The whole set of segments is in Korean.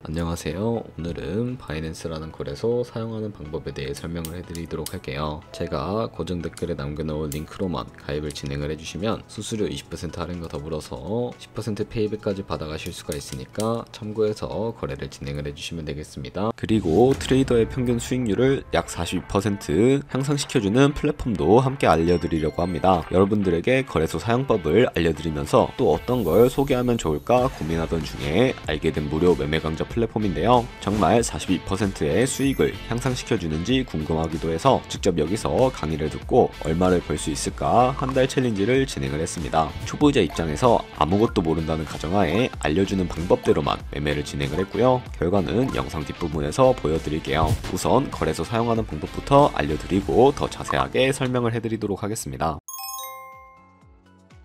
안녕하세요. 오늘은 바이낸스라는 거래소 사용하는 방법에 대해 설명을 해드리도록 할게요. 제가 고정 댓글에 남겨놓은 링크로만 가입을 진행을 해주시면 수수료 20% 할인과 더불어서 10% 페이백까지 받아가실 수가 있으니까 참고해서 거래를 진행을 해주시면 되겠습니다. 그리고 트레이더의 평균 수익률을 약 42% 향상시켜주는 플랫폼도 함께 알려드리려고 합니다. 여러분들에게 거래소 사용법을 알려드리면서 또 어떤 걸 소개하면 좋을까 고민하던 중에 알게 된 무료 매매 강좌 플랫폼인데요. 정말 42%의 수익을 향상시켜주는지 궁금하기도 해서 직접 여기서 강의를 듣고 얼마를 벌 수 있을까 한 달 챌린지를 진행을 했습니다. 초보자 입장에서 아무것도 모른다는 가정하에 알려주는 방법대로만 매매를 진행을 했고요. 결과는 영상 뒷부분에서 보여드릴게요. 우선 거래소 사용하는 방법부터 알려드리고 더 자세하게 설명을 해드리도록 하겠습니다.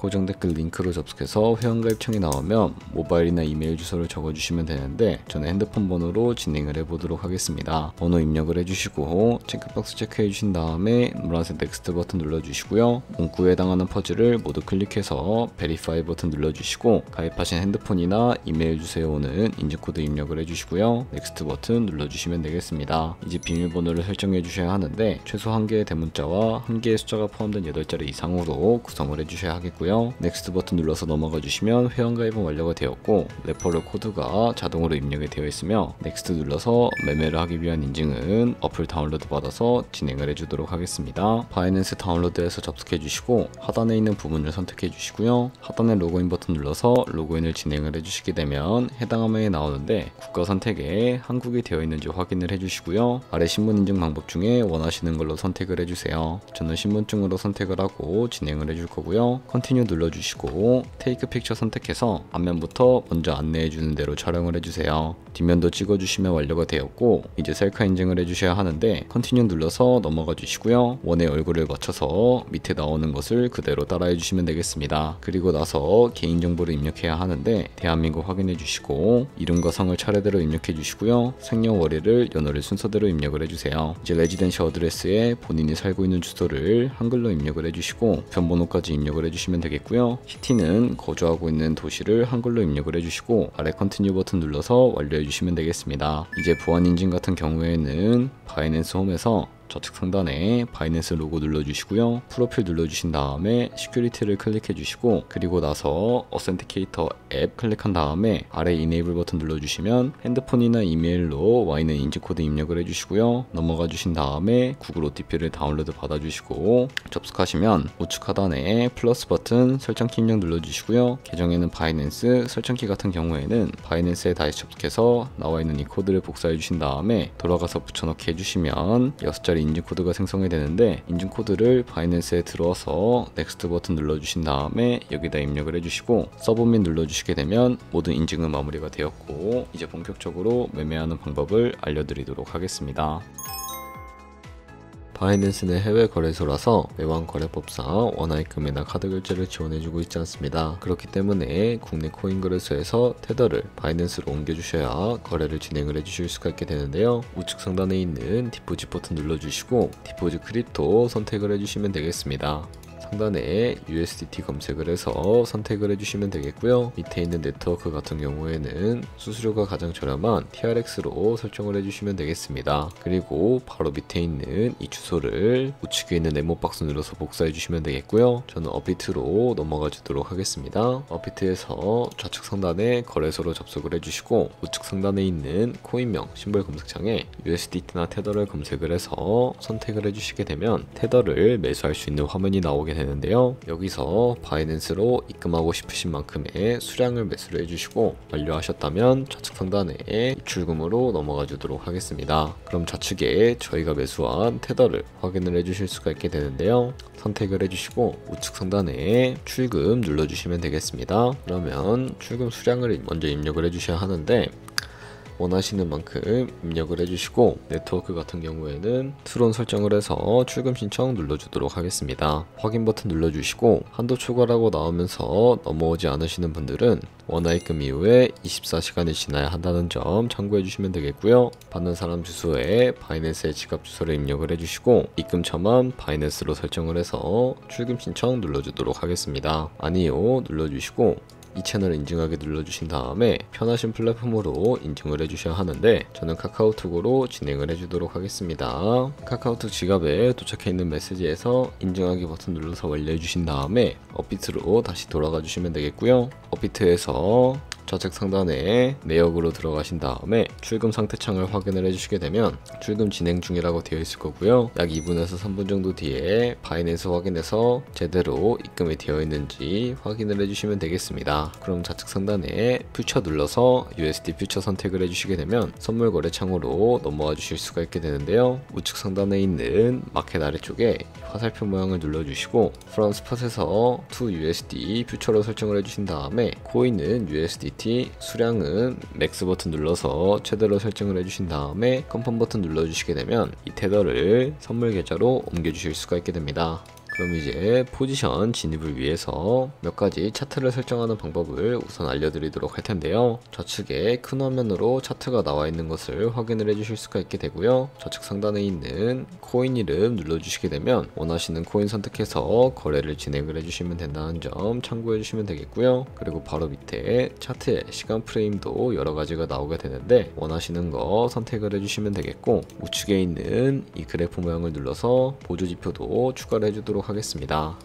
고정 댓글 링크로 접속해서 회원가입창이 나오면 모바일이나 이메일 주소를 적어주시면 되는데 저는 핸드폰 번호로 진행을 해보도록 하겠습니다. 번호 입력을 해주시고 체크박스 체크해주신 다음에 노란색 넥스트 버튼 눌러주시고요. 문구에 해당하는 퍼즐을 모두 클릭해서 베리파이 버튼 눌러주시고 가입하신 핸드폰이나 이메일 주소에 오는 인증코드 입력을 해주시고요. 넥스트 버튼 눌러주시면 되겠습니다. 이제 비밀번호를 설정해 주셔야 하는데 최소 1개의 대문자와 1개의 숫자가 포함된 8자리 이상으로 구성을 해주셔야 하겠고요. 넥스트 버튼 눌러서 넘어가 주시면 회원가입은 완료가 되었고 레퍼럴 코드가 자동으로 입력이 되어 있으며 넥스트 눌러서 매매를 하기 위한 인증은 어플 다운로드 받아서 진행을 해주도록 하겠습니다. 바이낸스 다운로드에서 접속해 주시고 하단에 있는 부분을 선택해 주시고요. 하단에 로그인 버튼 눌러서 로그인을 진행을 해주시게 되면 해당 화면이 나오는데 국가 선택에 한국이 되어 있는지 확인을 해주시고요. 아래 신분 인증 방법 중에 원하시는 걸로 선택을 해주세요. 저는 신분증으로 선택을 하고 진행을 해줄 거고요. 컨티뉴 눌러주시고 테이크 픽처 선택해서 앞면부터 먼저 안내해주는 대로 촬영을 해주세요. 뒷면도 찍어주시면 완료가 되었고 이제 셀카 인증을 해주셔야 하는데 컨티뉴 눌러서 넘어가 주시고요. 원의 얼굴을 맞춰서 밑에 나오는 것을 그대로 따라해 주시면 되겠습니다. 그리고 나서 개인정보를 입력해야 하는데 대한민국 확인해 주시고 이름과 성을 차례대로 입력해 주시고요. 생년월일을 연월일 순서대로 입력을 해주세요. 이제 레지던시 어드레스에 본인이 살고 있는 주소를 한글로 입력을 해주시고 변번호까지 입력을 해주시면 되겠고요. 시티는 거주하고 있는 도시를 한글로 입력을 해주시고 아래 컨티뉴 버튼 눌러서 완료해 주시면 되겠습니다. 이제 보안 인증 같은 경우에는 바이낸스 홈에서 좌측 상단에 바이낸스 로고 눌러주시고요. 프로필 눌러주신 다음에 시큐리티를 클릭해 주시고 그리고 나서 어센티케이터 앱 클릭한 다음에 아래 이네이블 버튼 눌러주시면 핸드폰이나 이메일로 와 있는 인증코드 입력을 해주시고요. 넘어가 주신 다음에 구글 OTP를 다운로드 받아주시고 접속하시면 우측 하단에 플러스 버튼 설정키 입력 눌러주시고요. 계정에는 바이낸스, 설정키 같은 경우에는 바이낸스에 다시 접속해서 나와 있는 이 코드를 복사해 주신 다음에 돌아가서 붙여넣기 해주시면 6자리 인증코드가 생성이 되는데 인증코드를 바이낸스에 들어와서 넥스트 버튼 눌러주신 다음에 여기다 입력을 해주시고 서브밋 눌러주시게 되면 모든 인증은 마무리가 되었고 이제 본격적으로 매매하는 방법을 알려드리도록 하겠습니다. 바이낸스는 해외 거래소라서 외환 거래법상 원화입금이나 카드 결제를 지원해주고 있지 않습니다. 그렇기 때문에 국내 코인 거래소에서 테더를 바이낸스로 옮겨주셔야 거래를 진행을 해주실 수가 있게 되는데요. 우측 상단에 있는 디포짓 버튼 눌러주시고 디포짓 크립토 선택을 해주시면 되겠습니다. 상단에 USDT 검색을 해서 선택을 해주시면 되겠고요. 밑에 있는 네트워크 같은 경우에는 수수료가 가장 저렴한 TRX로 설정을 해주시면 되겠습니다. 그리고 바로 밑에 있는 이 주소를 우측에 있는 네모박스 눌러서 복사해 주시면 되겠고요. 저는 업비트로 넘어가 주도록 하겠습니다. 업비트에서 좌측 상단에 거래소로 접속을 해주시고 우측 상단에 있는 코인명 심볼 검색창에 USDT나 테더를 검색을 해서 선택을 해주시게 되면 테더를 매수할 수 있는 화면이 나오게 되는데요. 여기서 바이낸스로 입금하고 싶으신 만큼의 수량을 매수를 해주시고 완료하셨다면 좌측 상단에 입출금으로 넘어가 주도록 하겠습니다. 그럼 좌측에 저희가 매수한 테더를 확인을 해주실 수가 있게 되는데요. 선택을 해주시고 우측 상단에 출금 눌러주시면 되겠습니다. 그러면 출금 수량을 먼저 입력을 해주셔야 하는데 원하시는 만큼 입력을 해주시고 네트워크 같은 경우에는 트론 설정을 해서 출금 신청 눌러주도록 하겠습니다. 확인 버튼 눌러주시고 한도 초과라고 나오면서 넘어오지 않으시는 분들은 원화입금 이후에 24시간이 지나야 한다는 점 참고해 주시면 되겠고요. 받는 사람 주소에 바이낸스의 지갑 주소를 입력을 해주시고 입금처만 바이낸스로 설정을 해서 출금 신청 눌러주도록 하겠습니다. 아니요 눌러주시고 이 채널 인증하기 눌러주신 다음에 편하신 플랫폼으로 인증을 해주셔야 하는데 저는 카카오톡으로 진행을 해주도록 하겠습니다. 카카오톡 지갑에 도착해 있는 메시지에서 인증하기 버튼 눌러서 완료해주신 다음에 업비트로 다시 돌아가 주시면 되겠고요. 업비트에서 좌측 상단에 내역으로 들어가신 다음에 출금 상태 창을 확인을 해주시게 되면 출금 진행 중이라고 되어 있을 거고요. 약 2분에서 3분 정도 뒤에 바이낸스 확인해서 제대로 입금이 되어 있는지 확인을 해주시면 되겠습니다. 그럼 좌측 상단에 퓨처 눌러서 USD 퓨처 선택을 해주시게 되면 선물 거래 창으로 넘어와 주실 수가 있게 되는데요. 우측 상단에 있는 마켓 아래쪽에 화살표 모양을 눌러주시고 from spot에서 to USD 퓨처로 설정을 해주신 다음에 코인은 USDT, 수량은 맥스 버튼 눌러서 최대로 설정을 해주신 다음에 컨펌 버튼 눌러주시게 되면 이 테더를 선물 계좌로 옮겨주실 수가 있게 됩니다. 그럼 이제 포지션 진입을 위해서 몇 가지 차트를 설정하는 방법을 우선 알려드리도록 할 텐데요. 좌측에 큰 화면으로 차트가 나와 있는 것을 확인을 해주실 수가 있게 되고요. 좌측 상단에 있는 코인 이름 눌러주시게 되면 원하시는 코인 선택해서 거래를 진행을 해주시면 된다는 점 참고해 주시면 되겠고요. 그리고 바로 밑에 차트의 시간 프레임도 여러 가지가 나오게 되는데 원하시는 거 선택을 해주시면 되겠고 우측에 있는 이 그래프 모양을 눌러서 보조 지표도 추가를 해주도록 하겠습니다.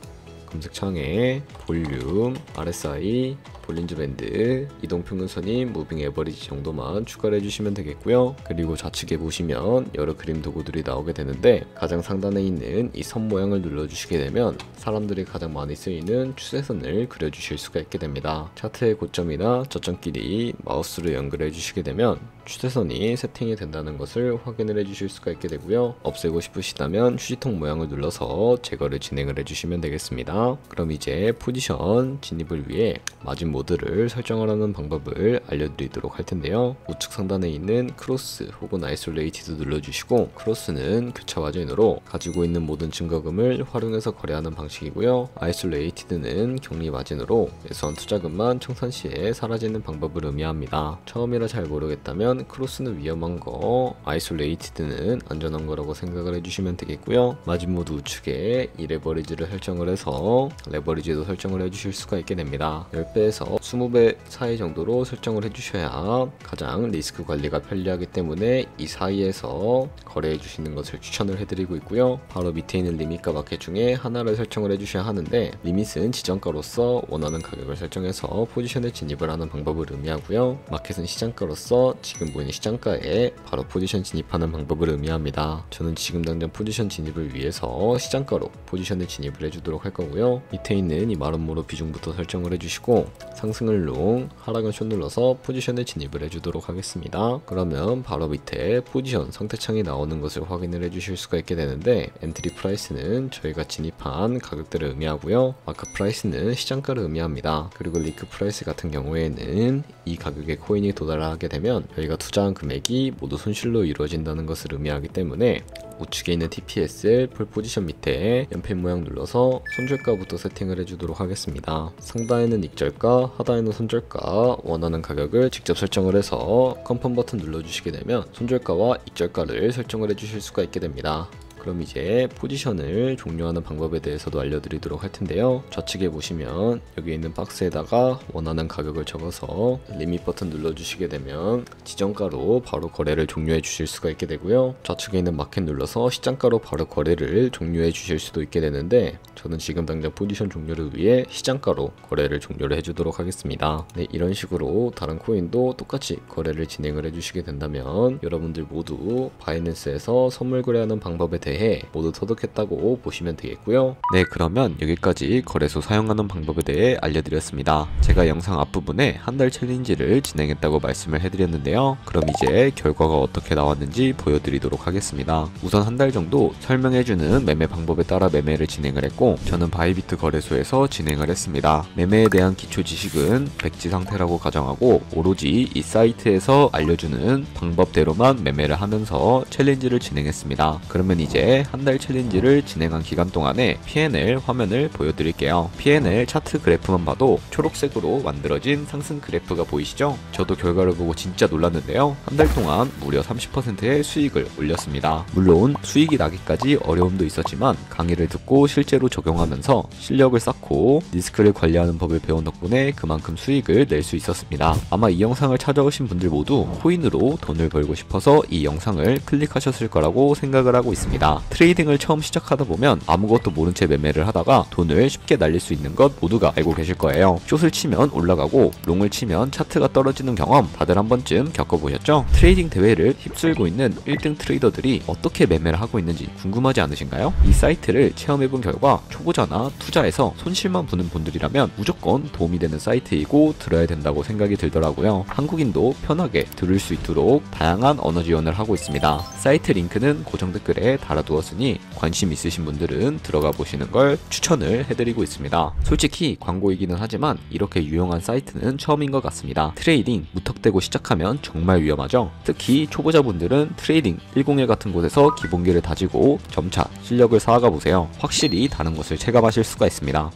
검색창에 볼륨, RSI, 볼린저 밴드, 이동평균선인 무빙 에버리지 정도만 추가를 해주시면 되겠고요. 그리고 좌측에 보시면 여러 그림 도구들이 나오게 되는데 가장 상단에 있는 이 선 모양을 눌러주시게 되면 사람들이 가장 많이 쓰이는 추세선을 그려주실 수가 있게 됩니다. 차트의 고점이나 저점끼리 마우스로 연결해 주시게 되면 추세선이 세팅이 된다는 것을 확인을 해주실 수가 있게 되고요. 없애고 싶으시다면 휴지통 모양을 눌러서 제거를 진행을 해주시면 되겠습니다. 그럼 이제 포지션 진입을 위해 마진 모드를 설정하라는 방법을 알려드리도록 할 텐데요. 우측 상단에 있는 크로스 혹은 아이솔레이티드 눌러주시고 크로스는 교차 마진으로 가지고 있는 모든 증거금을 활용해서 거래하는 방식이고요. 아이솔레이티드는 격리 마진으로 매수한 투자금만 청산 시에 사라지는 방법을 의미합니다. 처음이라 잘 모르겠다면 크로스는 위험한 거, 아이솔레이티드는 안전한 거라고 생각을 해주시면 되겠고요. 마진 모드 우측에 이 레버리지를 설정을 해서 레버리지도 설정을 해주실 수가 있게 됩니다. 10배에서 20배 사이 정도로 설정을 해주셔야 가장 리스크 관리가 편리하기 때문에 이 사이에서 거래해 주시는 것을 추천을 해드리고 있고요. 바로 밑에 있는 리밋과 마켓 중에 하나를 설정을 해주셔야 하는데 리밋은 지정가로서 원하는 가격을 설정해서 포지션에 진입을 하는 방법을 의미하고요. 마켓은 시장가로서 지금 보이는 시장가에 바로 포지션 진입하는 방법을 의미합니다. 저는 지금 당장 포지션 진입을 위해서 시장가로 포지션에 진입을 해주도록 할 거고요. 밑에 있는 이 마름모로 비중부터 설정을 해주시고 상승을 롱, 하락은 숏 눌러서 포지션에 진입을 해주도록 하겠습니다. 그러면 바로 밑에 포지션 상태창이 나오는 것을 확인을 해주실 수가 있게 되는데 엔트리 프라이스는 저희가 진입한 가격대를 의미하고요. 마크 프라이스는 시장가를 의미합니다. 그리고 리크 프라이스 같은 경우에는 이 가격에 코인이 도달하게 되면 저희가 투자한 금액이 모두 손실로 이루어진다는 것을 의미하기 때문에 우측에 있는 TPSL 폴 포지션 밑에 연필 모양 눌러서 손절가부터 세팅을 해주도록 하겠습니다. 상단에는 익절가, 하단에는 손절가, 원하는 가격을 직접 설정을 해서 컨펌 버튼 눌러주시게 되면 손절가와 익절가를 설정을 해주실 수가 있게 됩니다. 그럼 이제 포지션을 종료하는 방법에 대해서도 알려드리도록 할 텐데요. 좌측에 보시면 여기 있는 박스에다가 원하는 가격을 적어서 리밋 버튼 눌러주시게 되면 지정가로 바로 거래를 종료해 주실 수가 있게 되고요. 좌측에 있는 마켓 눌러서 시장가로 바로 거래를 종료해 주실 수도 있게 되는데 저는 지금 당장 포지션 종료를 위해 시장가로 거래를 종료를 해주도록 하겠습니다. 네, 이런 식으로 다른 코인도 똑같이 거래를 진행을 해주시게 된다면 여러분들 모두 바이낸스에서 선물 거래하는 방법에 대해 모두 터득했다고 보시면 되겠고요. 네, 그러면 여기까지 거래소 사용하는 방법에 대해 알려드렸습니다. 제가 영상 앞부분에 한 달 챌린지를 진행했다고 말씀을 해드렸는데요. 그럼 이제 결과가 어떻게 나왔는지 보여드리도록 하겠습니다. 우선 한 달 정도 설명해주는 매매 방법에 따라 매매를 진행을 했고 저는 바이비트 거래소에서 진행을 했습니다. 매매에 대한 기초 지식은 백지 상태라고 가정하고 오로지 이 사이트에서 알려주는 방법대로만 매매를 하면서 챌린지를 진행했습니다. 그러면 이제 이제 한 달 챌린지를 진행한 기간 동안에 P&L 화면을 보여드릴게요. P&L 차트 그래프만 봐도 초록색으로 만들어진 상승 그래프가 보이시죠? 저도 결과를 보고 진짜 놀랐는데요. 한 달 동안 무려 30%의 수익을 올렸습니다. 물론 수익이 나기까지 어려움도 있었지만 강의를 듣고 실제로 적용하면서 실력을 쌓고 리스크를 관리하는 법을 배운 덕분에 그만큼 수익을 낼 수 있었습니다. 아마 이 영상을 찾아오신 분들 모두 코인으로 돈을 벌고 싶어서 이 영상을 클릭하셨을 거라고 생각을 하고 있습니다. 트레이딩을 처음 시작하다 보면 아무것도 모른 채 매매를 하다가 돈을 쉽게 날릴 수 있는 것 모두가 알고 계실 거예요. 숏을 치면 올라가고 롱을 치면 차트가 떨어지는 경험 다들 한 번쯤 겪어보셨죠? 트레이딩 대회를 휩쓸고 있는 1등 트레이더들이 어떻게 매매를 하고 있는지 궁금하지 않으신가요? 이 사이트를 체험해본 결과 초보자나 투자에서 손실만 보는 분들이라면 무조건 도움이 되는 사이트이고 들어야 된다고 생각이 들더라고요. 한국인도 편하게 들을 수 있도록 다양한 언어 지원을 하고 있습니다. 사이트 링크는 고정 댓글에 달아두었으니 관심 있으신 분들은 들어가 보시는 걸 추천을 해드리고 있습니다. 솔직히 광고이기는 하지만 이렇게 유용한 사이트는 처음인 것 같습니다. 트레이딩 무턱대고 시작하면 정말 위험하죠. 특히 초보자분들은 트레이딩 101 같은 곳에서 기본기를 다지고 점차 실력을 쌓아가 보세요. 확실히 다른 것을 체감하실 수가 있습니다.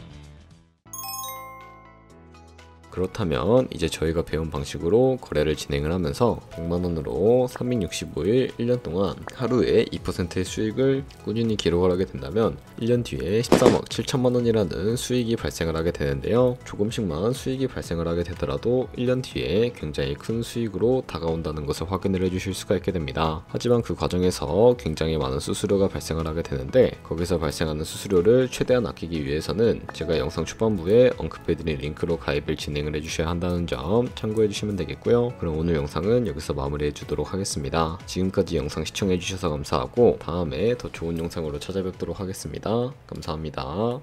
그렇다면 이제 저희가 배운 방식으로 거래를 진행을 하면서 100만원으로 365일 1년 동안 하루에 2%의 수익을 꾸준히 기록을 하게 된다면 1년 뒤에 13억 7천만원이라는 수익이 발생을 하게 되는데요. 조금씩만 수익이 발생을 하게 되더라도 1년 뒤에 굉장히 큰 수익으로 다가온다는 것을 확인을 해주실 수가 있게 됩니다. 하지만 그 과정에서 굉장히 많은 수수료가 발생을 하게 되는데 거기서 발생하는 수수료를 최대한 아끼기 위해서는 제가 영상 초반부에 언급해드린 링크로 가입을 진행을 해주셔야 한다는 점 참고해 주시면 되겠고요. 그럼 오늘 영상은 여기서 마무리해 주도록 하겠습니다. 지금까지 영상 시청해 주셔서 감사하고 다음에 더 좋은 영상으로 찾아뵙도록 하겠습니다. 감사합니다.